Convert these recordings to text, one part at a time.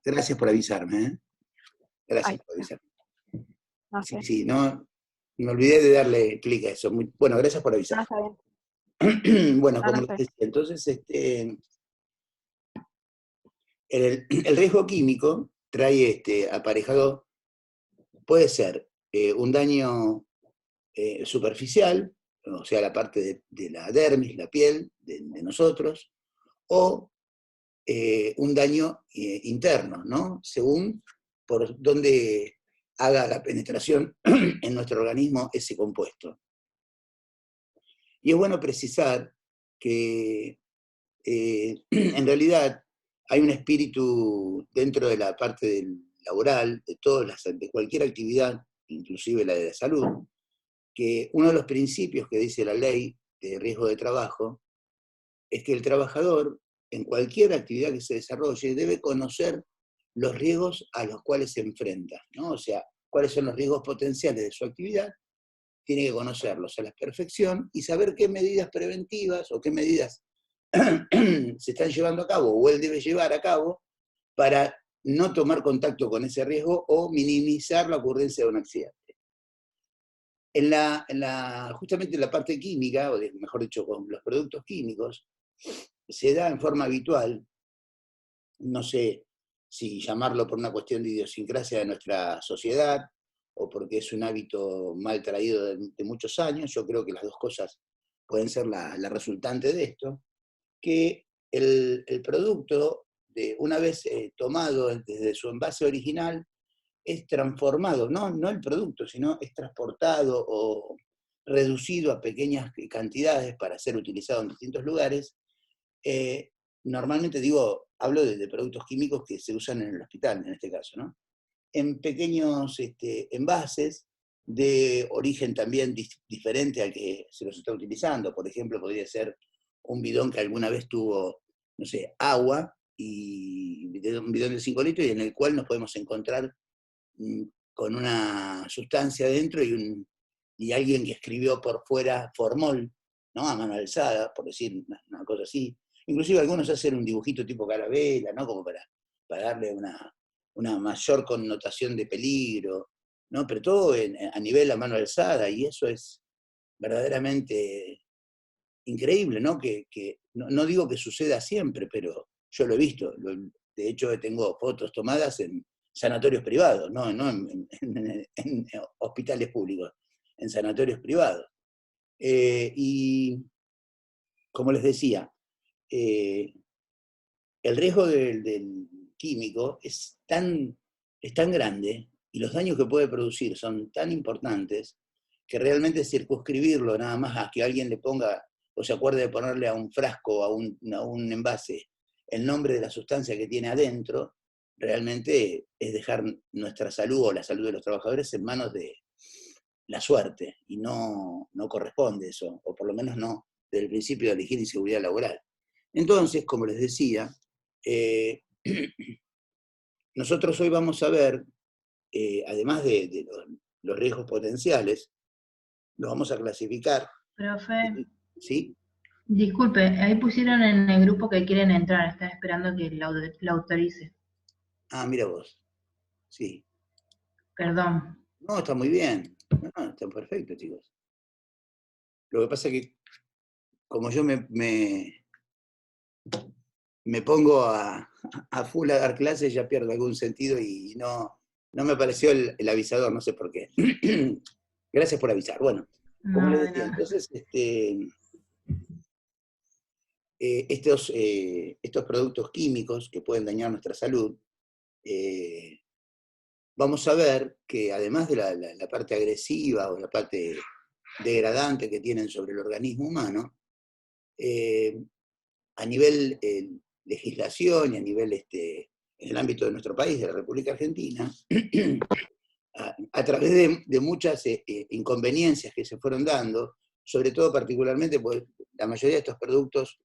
Gracias por avisarme, ¿eh? Gracias Ay, por avisarme. no Sí, sé. sí, no, me olvidé de darle clic a eso. Bueno, gracias por No, avisar. está bien. Bueno, No, no como les está bien. decía, entonces, el riesgo químico trae aparejado, puede ser un daño superficial, o sea, la parte de la dermis, la piel de nosotros, o un daño interno, ¿no? Según por dónde haga la penetración en nuestro organismo ese compuesto. Y es bueno precisar que en realidad hay un espíritu dentro de la parte laboral, de cualquier actividad, inclusive la de la salud, que uno de los principios que dice la ley de riesgo de trabajo es que el trabajador, en cualquier actividad que se desarrolle, debe conocer los riesgos a los cuales se enfrenta, ¿no? O sea, cuáles son los riesgos potenciales de su actividad, tiene que conocerlos a la perfección y saber qué medidas preventivas o qué medidas se están llevando a cabo o él debe llevar a cabo para no tomar contacto con ese riesgo o minimizar la ocurrencia de un accidente. Justamente en la parte química, o mejor dicho, con los productos químicos, se da en forma habitual, no sé si llamarlo por una cuestión de idiosincrasia de nuestra sociedad o porque es un hábito mal traído de muchos años, yo creo que las dos cosas pueden ser la resultante de esto, que el producto, una vez tomado desde su envase original, es transformado, no el producto, sino es transportado o reducido a pequeñas cantidades para ser utilizado en distintos lugares. Normalmente hablo de productos químicos que se usan en el hospital, en este caso, ¿no? En pequeños envases de origen también diferente al que se los está utilizando. Por ejemplo, podría ser un bidón que alguna vez tuvo, no sé, agua, y un bidón de 5 litros, y en el cual nos podemos encontrar con una sustancia dentro y alguien que escribió por fuera formol, ¿no? A mano alzada, por decir una cosa así. Inclusive algunos hacen un dibujito tipo carabela, ¿no? Como para darle una mayor connotación de peligro, ¿no? Pero todo a nivel a mano alzada, y eso es verdaderamente increíble, ¿no? Que no digo que suceda siempre, pero yo lo he visto. De hecho, tengo fotos tomadas en sanatorios privados, no en hospitales públicos, en sanatorios privados. Y como les decía, el riesgo del químico es tan grande y los daños que puede producir son tan importantes que realmente circunscribirlo nada más a que alguien le ponga o se acuerde de ponerle a un frasco, a un envase, el nombre de la sustancia que tiene adentro, realmente es dejar nuestra salud o la salud de los trabajadores en manos de la suerte, y no corresponde eso, o por lo menos no desde el principio de la higiene y seguridad laboral. Entonces, como les decía, eh, nosotros hoy vamos a ver, además de los riesgos potenciales, los vamos a clasificar. Profe, ¿Sí? disculpe, ahí pusieron en el grupo que quieren entrar, están esperando que la autorice. Ah, mira vos. Sí. Perdón. No, está muy bien. No, está perfecto, chicos. Lo que pasa es que como yo me pongo a full a dar clases, ya pierdo algún sentido y no me apareció el avisador, no sé por qué. Gracias por avisar. Bueno, como No, les de decía, nada. entonces, estos productos químicos que pueden dañar nuestra salud, vamos a ver que además de la parte agresiva o la parte degradante que tienen sobre el organismo humano, a nivel legislación y a nivel en el ámbito de nuestro país, de la República Argentina, a través de muchas inconveniencias que se fueron dando, sobre todo particularmente porque la mayoría de estos productos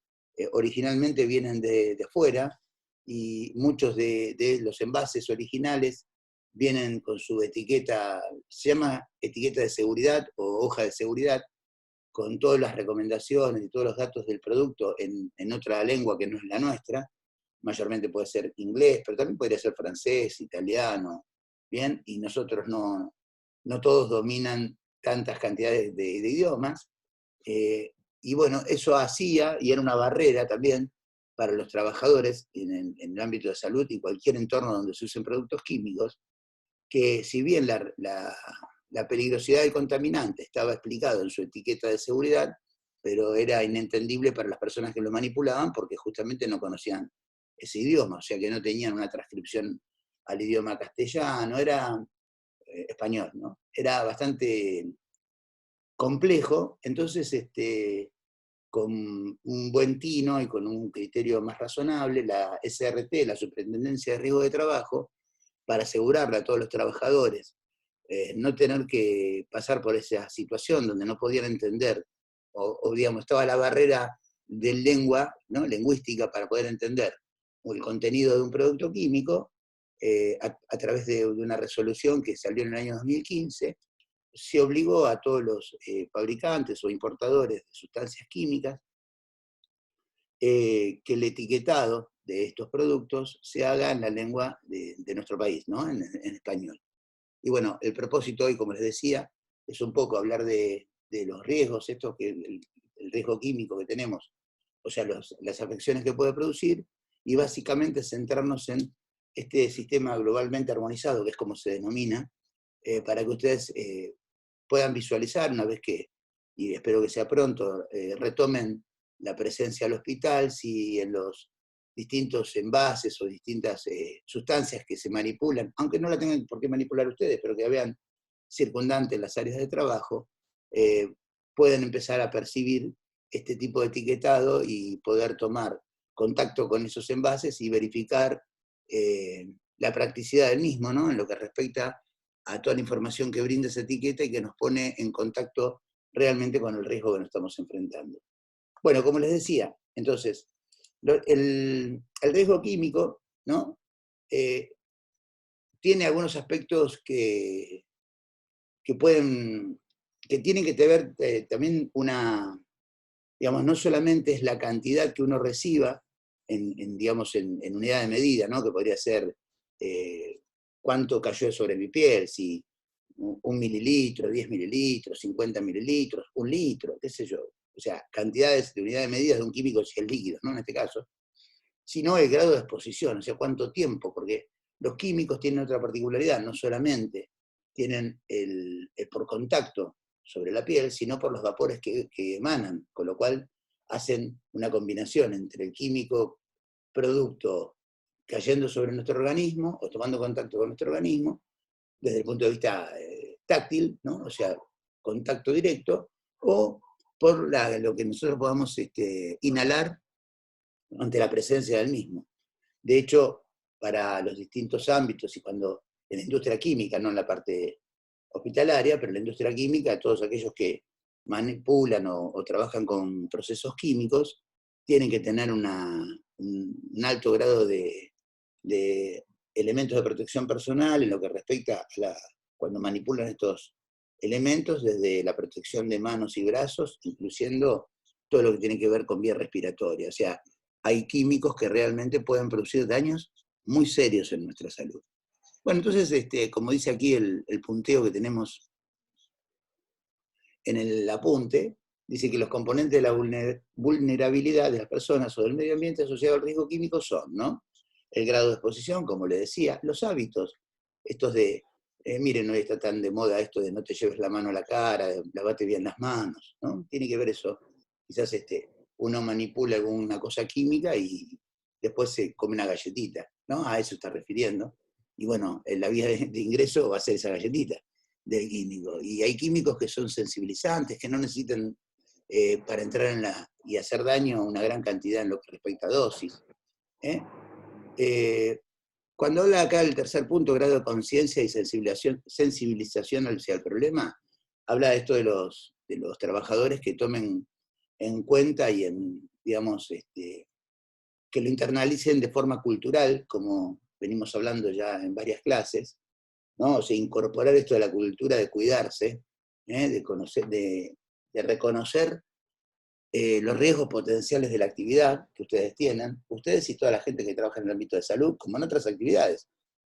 originalmente vienen de afuera, y muchos de los envases originales vienen con su etiqueta, se llama etiqueta de seguridad o hoja de seguridad, con todas las recomendaciones y todos los datos del producto en otra lengua que no es la nuestra, mayormente puede ser inglés, pero también podría ser francés, italiano, ¿bien? Y nosotros no todos dominan tantas cantidades de idiomas, y bueno, eso hacía, y era una barrera también para los trabajadores en el ámbito de salud y cualquier entorno donde se usen productos químicos, que si bien la peligrosidad del contaminante estaba explicado en su etiqueta de seguridad, pero era inentendible para las personas que lo manipulaban porque justamente no conocían ese idioma, o sea que no tenían una transcripción al idioma castellano, era español, ¿no? Era bastante complejo, entonces con un buen tino y con un criterio más razonable, la SRT, la Superintendencia de Riesgo de Trabajo, para asegurarle a todos los trabajadores no tener que pasar por esa situación donde no podían entender, o digamos, estaba la barrera de lengua, ¿no? Lingüística para poder entender el contenido de un producto químico, a través de una resolución que salió en el año 2015, se obligó a todos los fabricantes o importadores de sustancias químicas que el etiquetado de estos productos se haga en la lengua de nuestro país, ¿no? En español. Y bueno, el propósito hoy, como les decía, es un poco hablar de los riesgos, el riesgo químico que tenemos, o sea, las afecciones que puede producir, y básicamente centrarnos en este sistema globalmente armonizado, que es como se denomina, para que ustedes puedan visualizar una vez que, y espero que sea pronto, retomen la presencia al hospital, si en los distintos envases o distintas sustancias que se manipulan, aunque no la tengan por qué manipular ustedes, pero que vean circundantes las áreas de trabajo, pueden empezar a percibir este tipo de etiquetado y poder tomar contacto con esos envases y verificar la practicidad del mismo, ¿no? En lo que respecta a toda la información que brinda esa etiqueta y que nos pone en contacto realmente con el riesgo que nos estamos enfrentando. Bueno, como les decía, entonces, el riesgo químico, ¿no? Tiene algunos aspectos que tienen que ver también digamos, no solamente es la cantidad que uno reciba digamos, en unidad de medida, ¿no? Que podría ser cuánto cayó sobre mi piel, si 1 mililitro, 10 mililitros, 50 mililitros, 1 litro, qué sé yo. O sea, cantidades de unidad de medida de un químico si es líquido, ¿no? En este caso, sino el grado de exposición, o sea, cuánto tiempo, porque los químicos tienen otra particularidad, no solamente tienen el por contacto sobre la piel, sino por los vapores que emanan, con lo cual hacen una combinación entre el químico producto cayendo sobre nuestro organismo o tomando contacto con nuestro organismo, desde el punto de vista táctil, ¿no? O sea, contacto directo, o por lo que nosotros podamos inhalar ante la presencia del mismo. De hecho, para los distintos ámbitos, y cuando en la industria química, no en la parte hospitalaria, pero en la industria química, todos aquellos que manipulan o trabajan con procesos químicos, tienen que tener un alto grado de elementos de protección personal en lo que respecta a cuando manipulan estos elementos, desde la protección de manos y brazos, incluyendo todo lo que tiene que ver con vía respiratoria. O sea, hay químicos que realmente pueden producir daños muy serios en nuestra salud. Bueno, entonces, como dice aquí el punteo que tenemos en el apunte, dice que los componentes de la vulnerabilidad de las personas o del medio ambiente asociado al riesgo químico son, ¿no? El grado de exposición, como le decía, los hábitos, estos de, miren, hoy está tan de moda esto de no te lleves la mano a la cara, lavate bien las manos, ¿no? Tiene que ver eso. Quizás uno manipula alguna cosa química y después se come una galletita, ¿no? A eso está refiriendo. Y bueno, la vía de ingreso va a ser esa galletita del químico. Y hay químicos que son sensibilizantes, que no necesitan para entrar y hacer daño una gran cantidad en lo que respecta a dosis. Cuando habla acá del tercer punto, grado de conciencia y sensibilización hacia el problema, habla de esto de los trabajadores que tomen en cuenta y digamos, que lo internalicen de forma cultural, como venimos hablando ya en varias clases, ¿no? O sea, incorporar esto de la cultura de cuidarse, de reconocer los riesgos potenciales de la actividad que ustedes tienen, ustedes y toda la gente que trabaja en el ámbito de salud, como en otras actividades.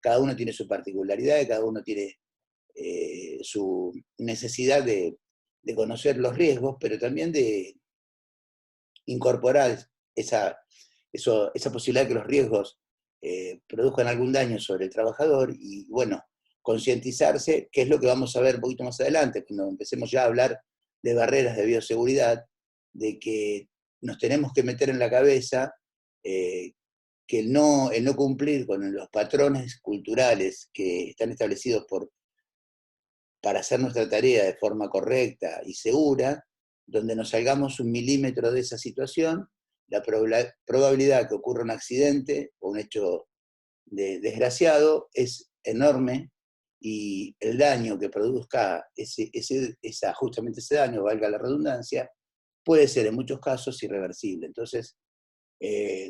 Cada uno tiene su particularidad, cada uno tiene su necesidad de conocer los riesgos, pero también de incorporar esa posibilidad de que los riesgos produzcan algún daño sobre el trabajador y, bueno, concientizarse, que es lo que vamos a ver un poquito más adelante, cuando empecemos ya a hablar de barreras de bioseguridad, de que nos tenemos que meter en la cabeza que el no cumplir con los patrones culturales que están establecidos para hacer nuestra tarea de forma correcta y segura, donde nos salgamos un milímetro de esa situación, la probabilidad que ocurra un accidente o un hecho desgraciado es enorme y el daño que produzca justamente ese daño, valga la redundancia, puede ser en muchos casos irreversible. Entonces,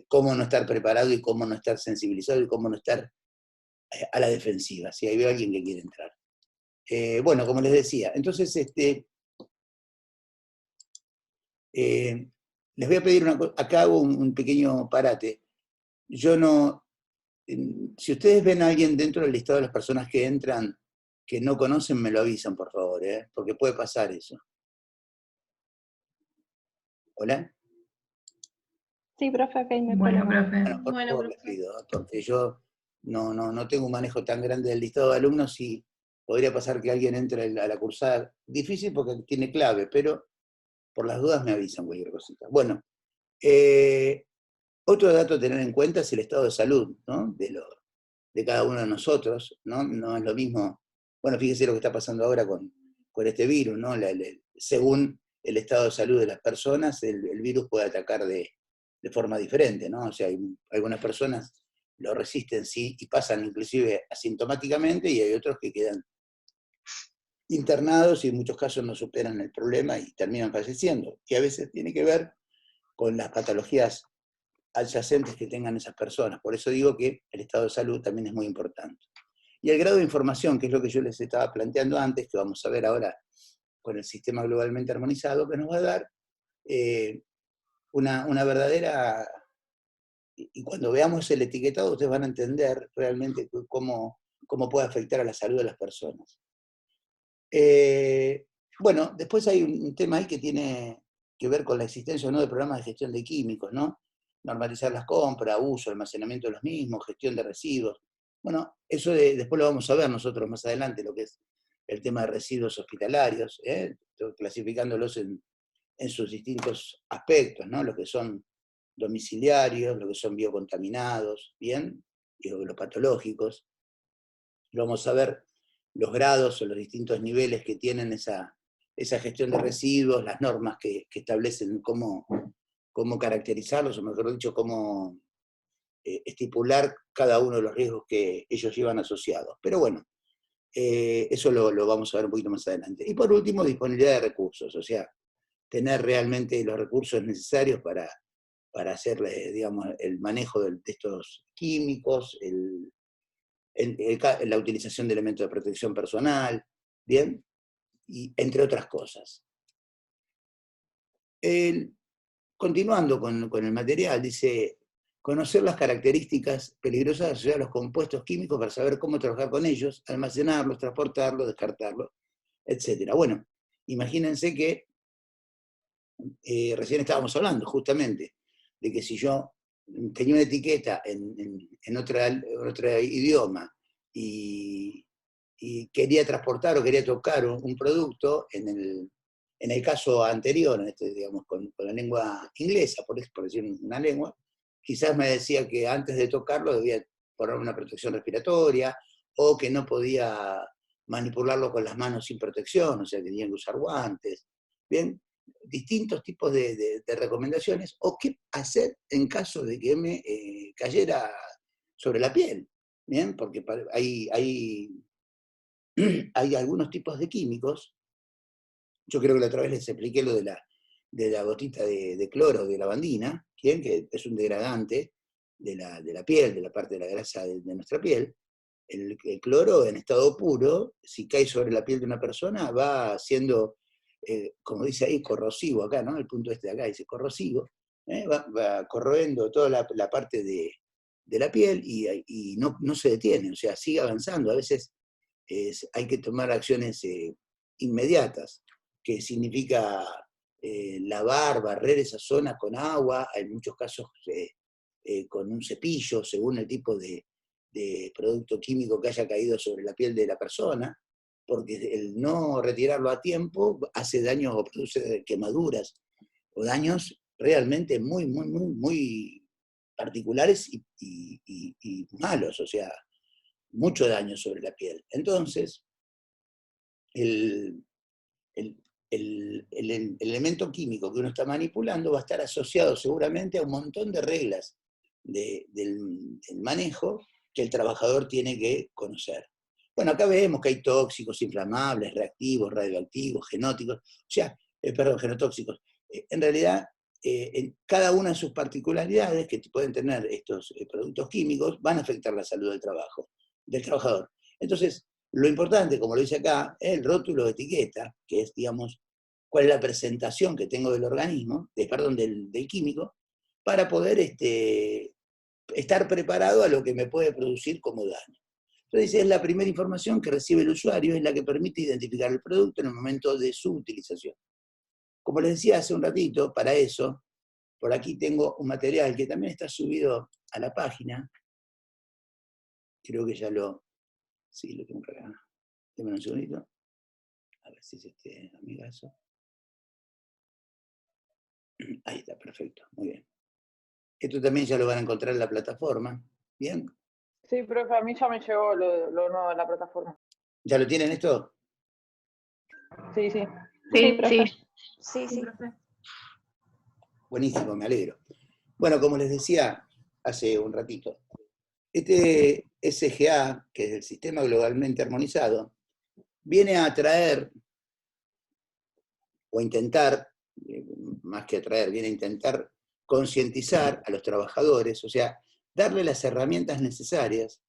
cómo no estar preparado y cómo no estar sensibilizado y cómo no estar a la defensiva, si hay alguien que quiere entrar. Bueno, como les decía, entonces les voy a pedir una cosa, acá hago un pequeño parate. Yo no, si ustedes ven a alguien dentro del listado de las personas que entran que no conocen, me lo avisan, por favor, porque puede pasar eso. ¿Hola? Sí, profe, ok, no hay Bueno, problema. profe. Bueno, por favor, les pido, porque yo no tengo un manejo tan grande del listado de alumnos y podría pasar que alguien entre a la cursada. Difícil porque tiene clave, pero por las dudas me avisan cualquier cosita. Bueno, otro dato a tener en cuenta es el estado de salud, ¿no? De cada uno de nosotros, ¿no? No es lo mismo, bueno, fíjese lo que está pasando ahora con este virus, ¿no? Según el estado de salud de las personas, el virus puede atacar de forma diferente, ¿no? O sea, algunas personas lo resisten, sí, y pasan inclusive asintomáticamente, y hay otros que quedan internados y en muchos casos no superan el problema y terminan falleciendo, que a veces tiene que ver con las patologías adyacentes que tengan esas personas. Por eso digo que el estado de salud también es muy importante. Y el grado de información, que es lo que yo les estaba planteando antes, que vamos a ver ahora con el sistema globalmente armonizado, que nos va a dar una verdadera... Y cuando veamos el etiquetado, ustedes van a entender realmente cómo puede afectar a la salud de las personas. Bueno, después hay un tema ahí que tiene que ver con la existencia o no de programas de gestión de químicos, ¿no? Normalizar las compras, uso, almacenamiento de los mismos, gestión de residuos. Bueno, eso después lo vamos a ver nosotros más adelante, lo que es el tema de residuos hospitalarios, clasificándolos en sus distintos aspectos, ¿no? Lo que son domiciliarios, lo que son biocontaminados, ¿bien? Y los patológicos. Lo vamos a ver los grados o los distintos niveles que tienen esa gestión de residuos, las normas que establecen cómo caracterizarlos, o mejor dicho, cómo estipular cada uno de los riesgos que ellos llevan asociados. Pero bueno, eso lo vamos a ver un poquito más adelante. Y por último, disponibilidad de recursos, o sea, tener realmente los recursos necesarios para hacer, digamos, el manejo de estos químicos, la utilización de elementos de protección personal, ¿bien? Y entre otras cosas. Continuando con el material, dice, conocer las características peligrosas asociadas a los compuestos químicos para saber cómo trabajar con ellos, almacenarlos, transportarlos, descartarlos, etc. Bueno, imagínense que recién estábamos hablando justamente de que si yo tenía una etiqueta en otro idioma y quería transportar o quería tocar un producto, en el caso anterior, digamos, con la lengua inglesa, por decir una lengua, quizás me decía que antes de tocarlo debía poner una protección respiratoria, o que no podía manipularlo con las manos sin protección, o sea, que tenían que usar guantes, ¿bien? Distintos tipos de recomendaciones, o qué hacer en caso de que me cayera sobre la piel, ¿bien? Porque hay algunos tipos de químicos, yo creo que la otra vez les expliqué lo de la gotita de cloro de lavandina, que es un degradante de la piel, de la parte de la grasa de nuestra piel. El cloro en estado puro, si cae sobre la piel de una persona, va siendo como dice ahí, corrosivo acá, ¿no? El punto este de acá dice corrosivo, va corroendo toda la parte de la piel y no se detiene, o sea, sigue avanzando. A veces hay que tomar acciones inmediatas, que significa lavar, barrer esa zona con agua, en muchos casos con un cepillo, según el tipo de producto químico que haya caído sobre la piel de la persona, porque el no retirarlo a tiempo hace daño o produce quemaduras o daños realmente muy, muy, muy, muy particulares y malos, o sea, mucho daño sobre la piel. Entonces, el elemento químico que uno está manipulando va a estar asociado seguramente a un montón de reglas del manejo que el trabajador tiene que conocer. Bueno, acá vemos que hay tóxicos, inflamables, reactivos, radioactivos, genóticos, genotóxicos. En realidad, en cada una de sus particularidades que pueden tener estos productos químicos van a afectar la salud del trabajador. Entonces, lo importante, como lo dice acá, es el rótulo de etiqueta, que es, digamos, cuál es la presentación que tengo del organismo, del químico, para poder estar preparado a lo que me puede producir como daño. Entonces, es la primera información que recibe el usuario, es la que permite identificar el producto en el momento de su utilización. Como les decía hace un ratito, para eso, por aquí tengo un material que también está subido a la página. Creo que ya sí, lo tengo acá. Deme un segundito. A ver si es este amigazo. Ahí está, perfecto, muy bien. Esto también ya lo van a encontrar en la plataforma. ¿Bien? Sí, profe, a mí ya me llegó lo nuevo de la plataforma. ¿Ya lo tienen esto? Sí, sí. Sí, profe. Sí. Buenísimo, me alegro. Bueno, como les decía hace un ratito, este SGA, que es el Sistema Globalmente Armonizado, viene a atraer, o intentar, más que atraer, viene a intentar concientizar a los trabajadores, o sea, darle las herramientas necesarias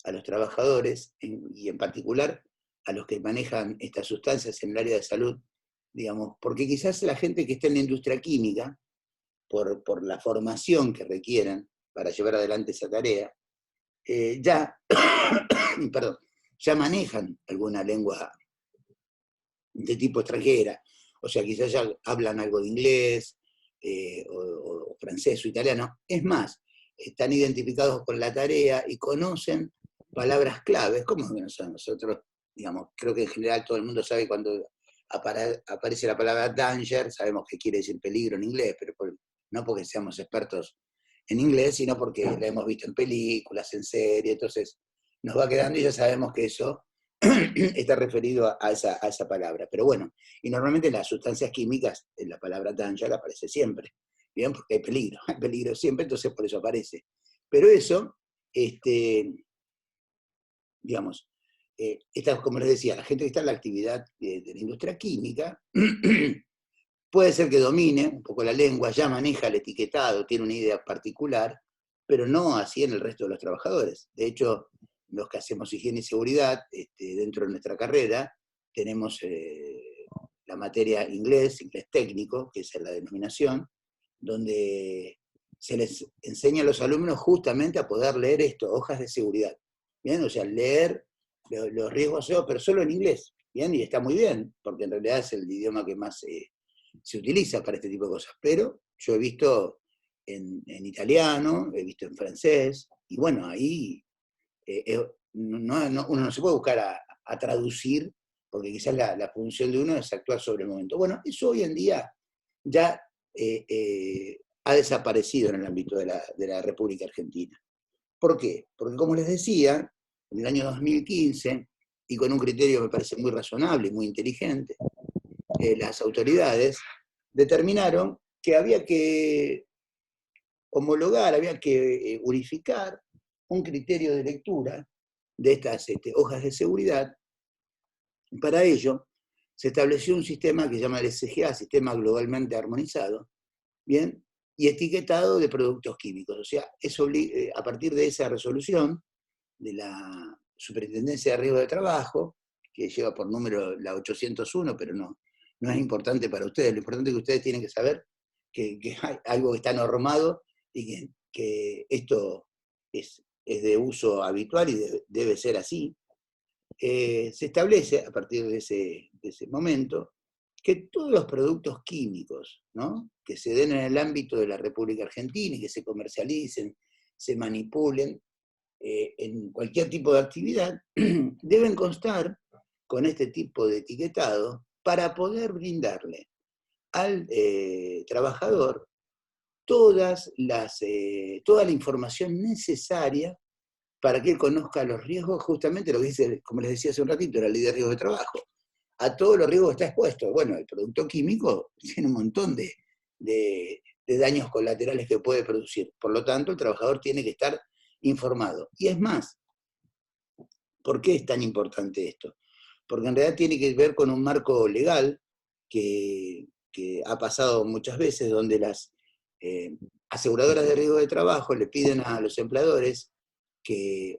a los trabajadores, y en particular a los que manejan estas sustancias en el área de salud, digamos, porque quizás la gente que está en la industria química, por la formación que requieran para llevar adelante esa tarea, ya manejan alguna lengua de tipo extranjera, o sea, quizás ya hablan algo de inglés, o francés o italiano. Es más, están identificados con la tarea y conocen palabras claves, como nosotros, digamos, creo que en general todo el mundo sabe cuando aparece la palabra danger, sabemos que quiere decir peligro en inglés, pero no porque seamos expertos en inglés, sino porque la hemos visto en películas, en series, entonces nos va quedando y ya sabemos que eso está referido a esa palabra. Pero bueno, y normalmente en las sustancias químicas, en la palabra danger aparece siempre, ¿bien? Porque hay peligro siempre, entonces por eso aparece. Pero eso, digamos, como les decía, la gente que está en la actividad de la industria química, puede ser que domine un poco la lengua, ya maneja el etiquetado, tiene una idea particular, pero no así en el resto de los trabajadores. De hecho, los que hacemos higiene y seguridad dentro de nuestra carrera, tenemos la materia inglés técnico, que es la denominación, donde se les enseña a los alumnos justamente a poder leer esto, hojas de seguridad. ¿Bien? O sea, leer los riesgos, pero solo en inglés. ¿Bien? Y está muy bien, porque en realidad es el idioma que más se utiliza para este tipo de cosas. Pero yo he visto en italiano, he visto en francés, y bueno, ahí uno no se puede buscar a traducir, porque quizás la función de uno es actuar sobre el momento. Bueno, eso hoy en día ya ha desaparecido en el ámbito de la República Argentina. ¿Por qué? Porque como les decía, en el año 2015, y con un criterio me parece muy razonable y muy inteligente, las autoridades determinaron que había que homologar, había que unificar un criterio de lectura de estas hojas de seguridad. Para ello, se estableció un sistema que se llama el SGA, Sistema Globalmente Armonizado, ¿bien? Y etiquetado de productos químicos. O sea, a partir de esa resolución de la Superintendencia de Riesgo de Trabajo, que lleva por número la 801, pero no no es importante para ustedes. Lo importante es que ustedes tienen que saber que hay algo que está normado y que esto es de uso habitual y debe ser así. Se establece a partir de ese momento que todos los productos químicos, ¿no?, que se den en el ámbito de la República Argentina y que se comercialicen, se manipulen en cualquier tipo de actividad, deben constar con este tipo de etiquetado para poder brindarle al trabajador toda la información necesaria para que él conozca los riesgos, justamente lo que dice, como les decía hace un ratito, la ley de riesgos de trabajo. A todos los riesgos está expuesto. Bueno, el producto químico tiene un montón de daños colaterales que puede producir. Por lo tanto, el trabajador tiene que estar informado. Y es más, ¿por qué es tan importante esto? Porque en realidad tiene que ver con un marco legal que ha pasado muchas veces, donde las aseguradoras de riesgo de trabajo le piden a los empleadores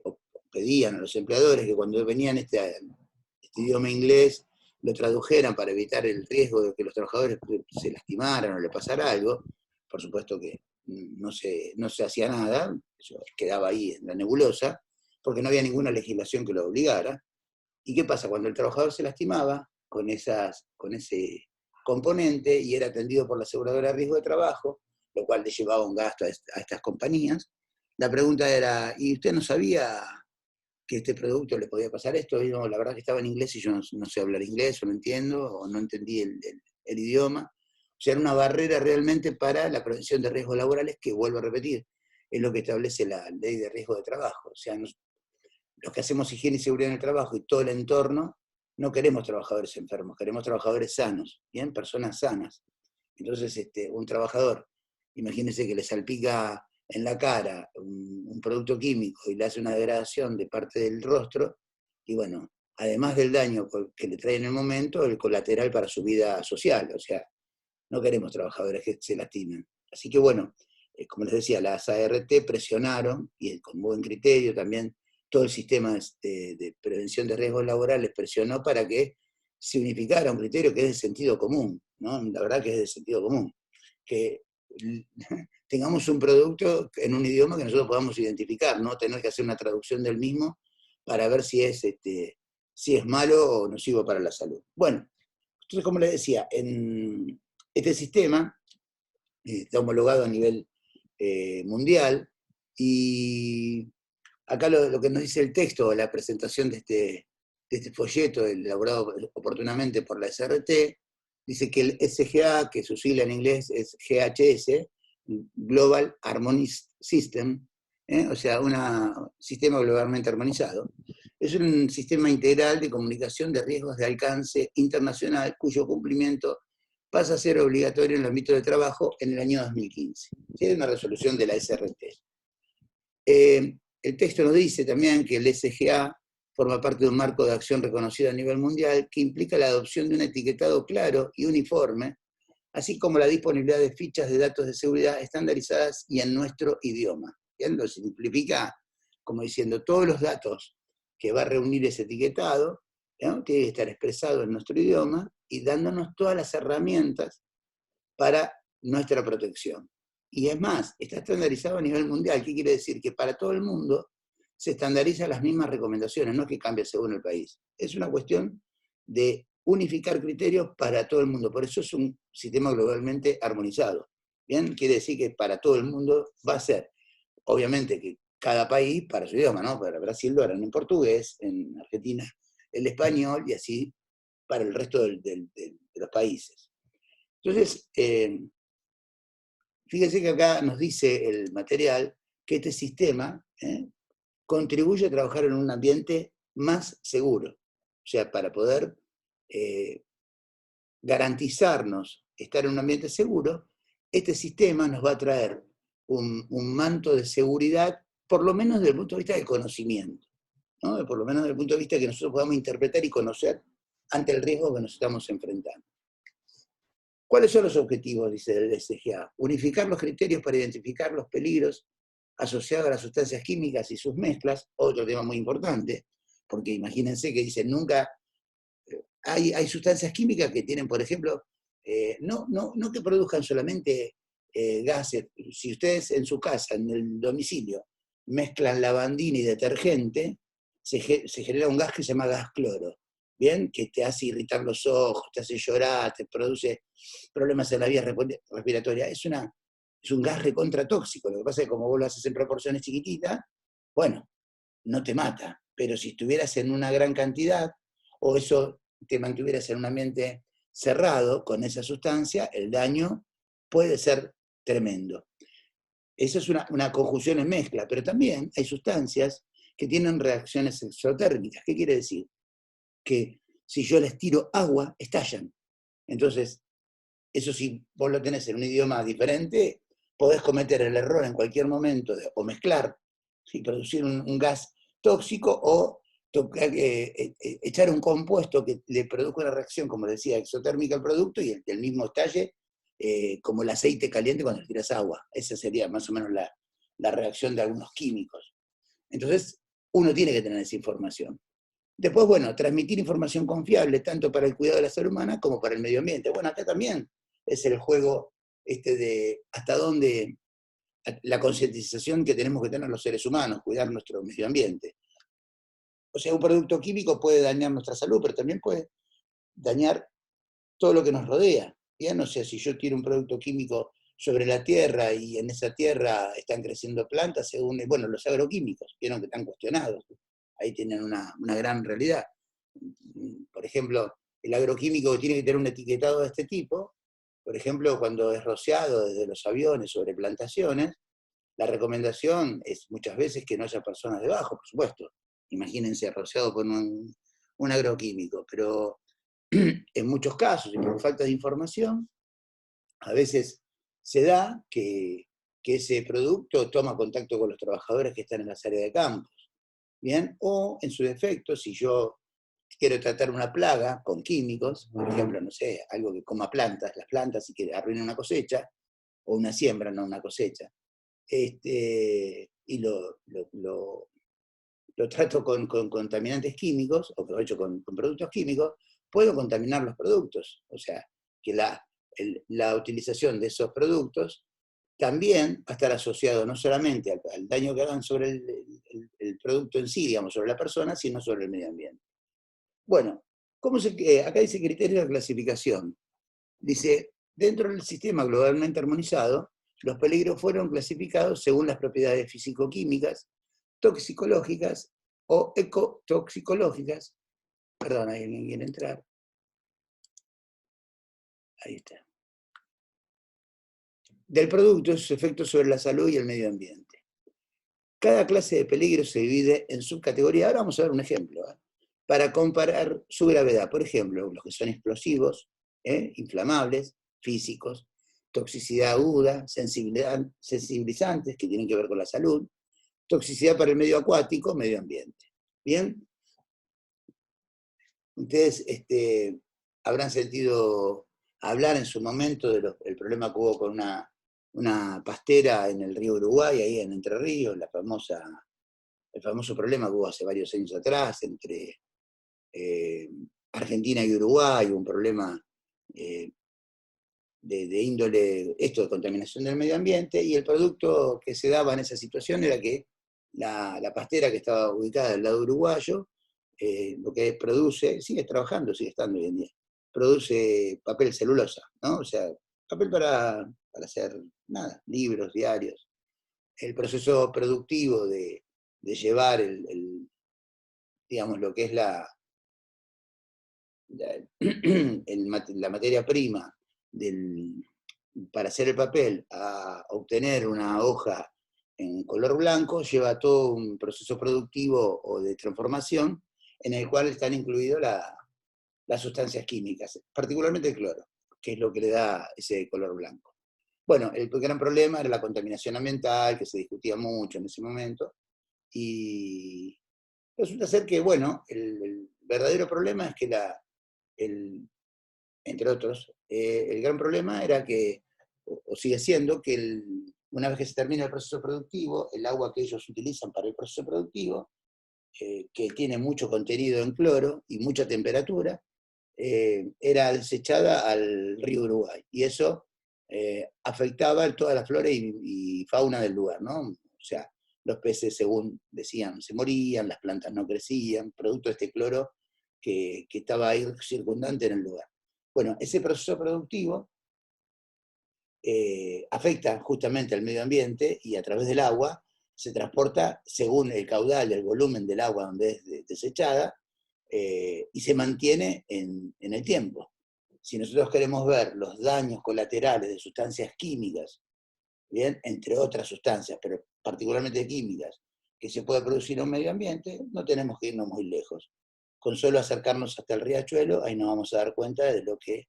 o pedían a los empleadores que cuando venían este idioma inglés lo tradujeran para evitar el riesgo de que los trabajadores se lastimaran o le pasara algo. Por supuesto que no se hacía nada, eso quedaba ahí en la nebulosa, porque no había ninguna legislación que lo obligara. ¿Y qué pasa? Cuando el trabajador se lastimaba con ese componente y era atendido por la aseguradora de riesgo de trabajo, lo cual le llevaba un gasto a estas compañías, la pregunta era, ¿y usted no sabía que este producto le podía pasar esto? Y no, la verdad que estaba en inglés y yo no sé hablar inglés, o no entiendo, o no entendí el idioma. O sea, era una barrera realmente para la prevención de riesgos laborales, que, vuelvo a repetir, es lo que establece la ley de riesgo de trabajo. O sea, los que hacemos higiene y seguridad en el trabajo y todo el entorno, no queremos trabajadores enfermos, queremos trabajadores sanos, ¿bien? Personas sanas. Entonces, un trabajador, imagínense que le salpica en la cara un producto químico y le hace una degradación de parte del rostro, y bueno, además del daño que le trae en el momento, el colateral para su vida social. O sea, no queremos trabajadores que se lastimen. Así que bueno, como les decía, las ART presionaron, y con buen criterio también, todo el sistema de prevención de riesgos laborales presionó para que se unificara un criterio que es de sentido común, ¿no? La verdad que es de sentido común. Que tengamos un producto en un idioma que nosotros podamos identificar, no tener que hacer una traducción del mismo para ver si es malo o nocivo para la salud. Bueno, entonces, como les decía, en este sistema está homologado a nivel mundial, y acá lo que nos dice el texto, la presentación de este folleto elaborado oportunamente por la SRT, dice que el SGA, que su sigla en inglés es GHS, Global Harmonized System, o sea, un sistema globalmente armonizado, es un sistema integral de comunicación de riesgos de alcance internacional, cuyo cumplimiento pasa a ser obligatorio en el ámbito de trabajo en el año 2015. ¿Sí? Es una resolución de la SRT. El texto nos dice también que el SGA forma parte de un marco de acción reconocido a nivel mundial que implica la adopción de un etiquetado claro y uniforme, así como la disponibilidad de fichas de datos de seguridad estandarizadas y en nuestro idioma. ¿Bien? Lo simplifica como diciendo, todos los datos que va a reunir ese etiquetado, ¿no?, tiene que estar expresado en nuestro idioma y dándonos todas las herramientas para nuestra protección. Y es más, está estandarizado a nivel mundial. ¿Qué quiere decir? Que para todo el mundo se estandarizan las mismas recomendaciones, no es que cambie según el país. Es una cuestión de unificar criterios para todo el mundo. Por eso es un sistema globalmente armonizado. ¿Bien? Quiere decir que para todo el mundo va a ser, obviamente, que cada país para su idioma, ¿no? Para Brasil lo harán en portugués, en Argentina el español, y así para el resto de los países. Entonces, fíjense que acá nos dice el material que este sistema contribuye a trabajar en un ambiente más seguro. O sea, para poder garantizarnos estar en un ambiente seguro, este sistema nos va a traer un manto de seguridad, por lo menos desde el punto de vista del conocimiento, ¿no? Por lo menos desde el punto de vista que nosotros podamos interpretar y conocer ante el riesgo que nos estamos enfrentando. ¿Cuáles son los objetivos, dice el SGA? Unificar los criterios para identificar los peligros asociados a las sustancias químicas y sus mezclas, otro tema muy importante, porque imagínense que dicen, nunca hay sustancias químicas que tienen, por ejemplo, no que produzcan solamente gases. Si ustedes en su casa, en el domicilio, mezclan lavandina y detergente, se genera un gas que se llama gas cloro, ¿bien? Que te hace irritar los ojos, te hace llorar, te produce problemas en la vía respiratoria. Es un gas recontratóxico. Lo que pasa es que como vos lo haces en proporciones chiquititas, bueno, no te mata. Pero si estuvieras en una gran cantidad, o eso te mantuvieras en un ambiente cerrado con esa sustancia, el daño puede ser tremendo. Eso es una conjunción en mezcla, pero también hay sustancias que tienen reacciones exotérmicas. ¿Qué quiere decir? Que si yo les tiro agua, estallan. Entonces, eso si vos lo tenés en un idioma diferente, podés cometer el error en cualquier momento o mezclar y producir un gas tóxico o echar un compuesto que le produzca una reacción, como decía, exotérmica al producto y el mismo estalle, como el aceite caliente cuando le tiras agua. Esa sería más o menos la reacción de algunos químicos. Entonces, uno tiene que tener esa información. Después, bueno, transmitir información confiable, tanto para el cuidado de la salud humana como para el medio ambiente. Bueno, acá también es el juego de hasta dónde la concientización que tenemos que tener los seres humanos, cuidar nuestro medio ambiente. O sea, un producto químico puede dañar nuestra salud, pero también puede dañar todo lo que nos rodea. Bien, o sea, si yo tiro un producto químico sobre la tierra y en esa tierra están creciendo plantas, según, bueno, los agroquímicos, vieron que están cuestionados. Ahí tienen una gran realidad. Por ejemplo, el agroquímico tiene que tener un etiquetado de este tipo. Por ejemplo, cuando es rociado desde los aviones sobre plantaciones, la recomendación es muchas veces que no haya personas debajo, por supuesto. Imagínense rociado con un agroquímico, pero en muchos casos, y por falta de información, a veces se da que ese producto toma contacto con los trabajadores que están en las áreas de campos. ¿Bien? O, en su defecto, si yo quiero tratar una plaga con químicos, por ejemplo, no sé, algo que coma las plantas y que arruine una cosecha, o una siembra, no una cosecha, y lo trato con contaminantes químicos, o lo he hecho con productos químicos, puedo contaminar los productos. O sea, que la utilización de esos productos también va a estar asociado no solamente al daño que hagan sobre el producto en sí, digamos, sobre la persona, sino sobre el medio ambiente. Bueno, acá dice criterio de clasificación. Dice, dentro del sistema globalmente armonizado, los peligros fueron clasificados según las propiedades físico-químicas, toxicológicas o ecotoxicológicas. Perdón, ¿hay alguien quiere entrar? Ahí está. Del producto y sus efectos sobre la salud y el medio ambiente. Cada clase de peligro se divide en subcategorías. Ahora vamos a ver un ejemplo, para comparar su gravedad. Por ejemplo, los que son explosivos, inflamables, físicos, toxicidad aguda, sensibilizantes, que tienen que ver con la salud, toxicidad para el medio acuático, medio ambiente. ¿Bien? Ustedes habrán sentido hablar en su momento del problema que hubo con una pastera en el río Uruguay, ahí en Entre Ríos, el famoso problema que hubo hace varios años atrás entre Argentina y Uruguay, un problema de índole, esto de contaminación del medio ambiente, y el producto que se daba en esa situación era que la pastera que estaba ubicada del lado uruguayo, lo que produce, sigue trabajando, sigue estando hoy en día, produce papel celulosa, ¿no? O sea, papel para hacer, nada, libros, diarios. El proceso productivo de llevar digamos, lo que es la materia prima para hacer el papel a obtener una hoja en color blanco, lleva todo un proceso productivo o de transformación en el cual están incluidas las sustancias químicas, particularmente el cloro, que es lo que le da ese color blanco. Bueno, el gran problema era la contaminación ambiental, que se discutía mucho en ese momento, y resulta ser que, bueno, el verdadero problema es que entre otros, el gran problema era que, o sigue siendo, que una vez que se termina el proceso productivo, el agua que ellos utilizan para el proceso productivo, que tiene mucho contenido en cloro y mucha temperatura, era desechada al río Uruguay, y eso afectaba toda la flora y fauna del lugar, ¿no? O sea, los peces, según decían, se morían, las plantas no crecían, producto de este cloro que estaba ahí circundante en el lugar. Bueno, ese proceso productivo afecta justamente al medio ambiente y a través del agua se transporta según el caudal, el volumen del agua donde es desechada, y se mantiene en el tiempo. Si nosotros queremos ver los daños colaterales de sustancias químicas, ¿bien? Entre otras sustancias, pero particularmente químicas, que se puede producir en un medio ambiente, no tenemos que irnos muy lejos. Con solo acercarnos hasta el riachuelo, ahí nos vamos a dar cuenta de lo que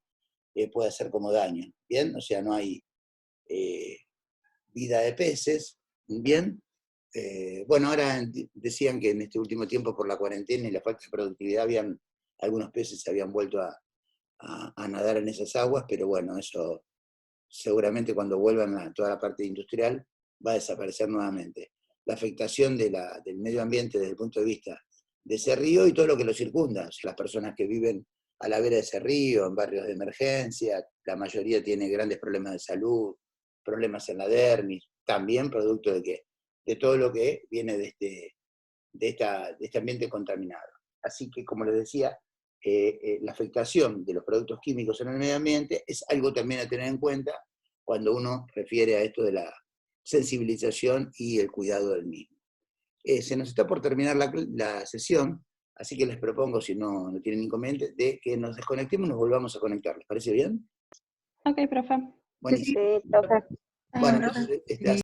puede hacer como daño, ¿bien? O sea, no hay vida de peces, ¿bien? Bueno, ahora decían que en este último tiempo por la cuarentena y la falta de productividad algunos peces se habían vuelto a nadar en esas aguas, pero bueno, eso seguramente cuando vuelvan a toda la parte industrial va a desaparecer nuevamente. La afectación del medio ambiente desde el punto de vista de ese río y todo lo que lo circunda, o sea, las personas que viven a la vera de ese río, en barrios de emergencia, la mayoría tiene grandes problemas de salud, problemas en la dermis, también producto de todo lo que viene de este ambiente contaminado. Así que, como les decía, la afectación de los productos químicos en el medio ambiente es algo también a tener en cuenta cuando uno refiere a esto de la sensibilización y el cuidado del mismo. Se nos está por terminar la sesión, así que les propongo, si no tienen inconveniente, de que nos desconectemos y nos volvamos a conectar. ¿Les parece bien? Ok, profe. Buenísimo. Sí, profe. Bueno, entonces,